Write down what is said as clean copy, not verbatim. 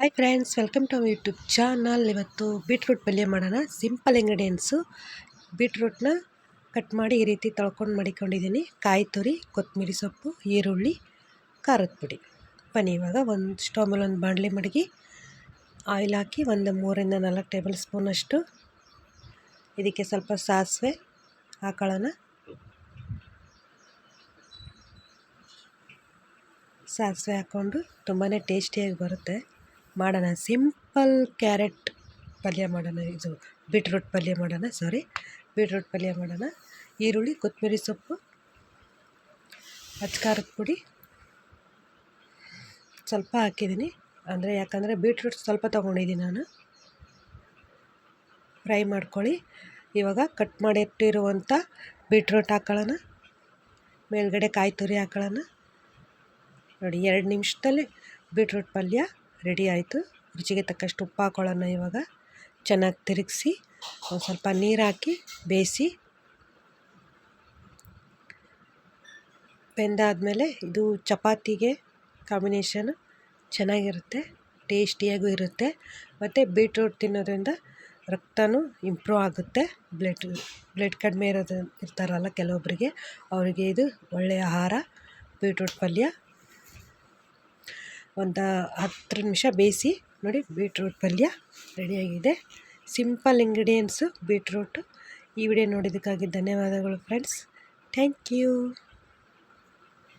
Hi friends, welcome to YouTube channel. ಇವತ್ತು beetroot ಪಲ್ಯ ಮಾಡೋಣ. Simple ingredients. ಬೀಟ್ರೂಟ್ನ ಕಟ್ ಮಾಡಿ ಈ ರೀತಿ ತೊಳ್ಕೊಂಡು ಮಡಿಕೊಂಡಿದ್ದೀನಿ. ಕಾಯಿ ತುರಿ, ಕೊತ್ತಂಬರಿ ಸೊಪ್ಪು, ಈರುಳ್ಳಿ, ಖಾರದ ಪುಡಿ. ಬನ್ನಿ ಇವಾಗ ಒಂದು ಸ್ಟವ್ ಮೇಲೆ ಒಂದು ಬಾಣಲೆ ಮಡಗಿ ಆಯಿಲ್ ಹಾಕಿ ಒಂದು 3 4 ಟೇಬಲ್ ಸ್ಪೂನಷ್ಟು ಇದಕ್ಕೆ ಸ್ವಲ್ಪ ಸಾಸಿವೆ ಹಾಕೊಳ್ಳೋಣ. ಸಾಸಿವೆ ಹಾಕ್ಕೊಂಡು ತುಂಬಾ ಟೇಸ್ಟಿಯಾಗಿ ಬರುತ್ತೆ. ಮಾಡೋಣ. ಸಿಂಪಲ್ ಕ್ಯಾರೆಟ್ ಪಲ್ಯ ಮಾಡೋಣ. ಇದು ಬೀಟ್ರೂಟ್ ಪಲ್ಯ ಮಾಡೋಣ. ಬೀಟ್ರೂಟ್ ಪಲ್ಯ ಮಾಡೋಣ. ಈರುಳ್ಳಿ, ಕೊತ್ತಂಬರಿ ಸೊಪ್ಪು, ಖಾರದ ಪುಡಿ ಸ್ವಲ್ಪ ಹಾಕಿದ್ದೀನಿ. ಯಾಕಂದರೆ ಬೀಟ್ರೂಟ್ ಸ್ವಲ್ಪ ತೊಗೊಂಡಿದ್ದೀನಿ ನಾನು. ಫ್ರೈ ಮಾಡ್ಕೊಳ್ಳಿ. ಇವಾಗ ಕಟ್ ಮಾಡಿ ಇಟ್ಟಿರುವಂಥ ಬೀಟ್ರೂಟ್ ಹಾಕೊಳ್ಳೋಣ. ಮೇಲ್ಗಡೆ ಕಾಯಿ ತುರಿ ಹಾಕೊಳ್ಳೋಣ. ನೋಡಿ, 2 ನಿಮಿಷದಲ್ಲಿ ಬೀಟ್ರೂಟ್ ಪಲ್ಯ ರೆಡಿ ಆಯಿತು. ರುಚಿಗೆ ತಕ್ಕಷ್ಟು ಉಪ್ಪು ಹಾಕೊಳ್ಳೋಣ. ಇವಾಗ ಚೆನ್ನಾಗಿ ತಿರುಗಿಸಿ ಒಂದು ಸ್ವಲ್ಪ ನೀರು ಹಾಕಿ ಬೇಯಿಸಿ. ಬೆಂದಾದಮೇಲೆ ಇದು ಚಪಾತಿಗೆ ಕಾಂಬಿನೇಷನ್ ಚೆನ್ನಾಗಿರುತ್ತೆ, ಟೇಸ್ಟಿಯಾಗೂ ಇರುತ್ತೆ. ಮತ್ತು ಬೀಟ್ರೂಟ್ ತಿನ್ನೋದ್ರಿಂದ ರಕ್ತನೂ ಇಂಪ್ರೂವ್ ಆಗುತ್ತೆ. ಬ್ಲಡ್ ಕಡಿಮೆ ಇರ್ತಾರಲ್ಲ ಕೆಲವೊಬ್ಬರಿಗೆ, ಅವರಿಗೆ ಇದು ಒಳ್ಳೆಯ ಆಹಾರ. ಬೀಟ್ರೂಟ್ ಪಲ್ಯ ಒಂದು 10 ನಿಮಿಷ ಬೇಯಿಸಿ. ನೋಡಿ, ಬೀಟ್ರೂಟ್ ಪಲ್ಯ ರೆಡಿಯಾಗಿದೆ. Simple ingredients beetroot. ಈ ವಿಡಿಯೋ ನೋಡಿದ್ದಕ್ಕಾಗಿ ಧನ್ಯವಾದಗಳು ಫ್ರೆಂಡ್ಸ್. Thank you.